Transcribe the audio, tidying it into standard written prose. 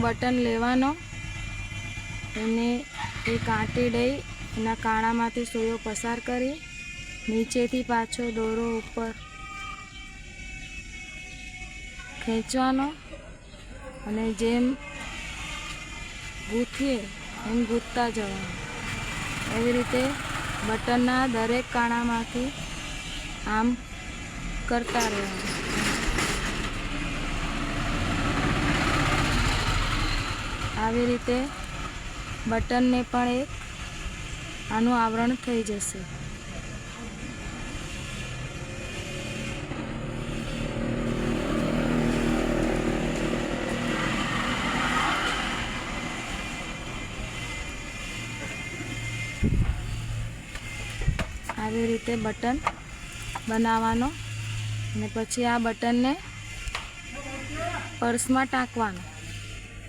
Button લેવાનો, એને એક આંટી દઈ એના કાણામાંથી સોયો પસાર કરી નીચેથી પાછો દોરો ઉપર ખેંચવાનો અને જેમ ગૂંથીએ એમ ગૂંથતા જવાનું. એવી રીતે બટનના દરેક કાણામાંથી આમ કરતા રહેવાનું. આવી રીતે બટનને પણ એક આનું આવરણ થઈ જશે. આવી રીતે બટન બનાવવાનો અને પછી આ બટનને પર્સમાં ટાંકવાનો.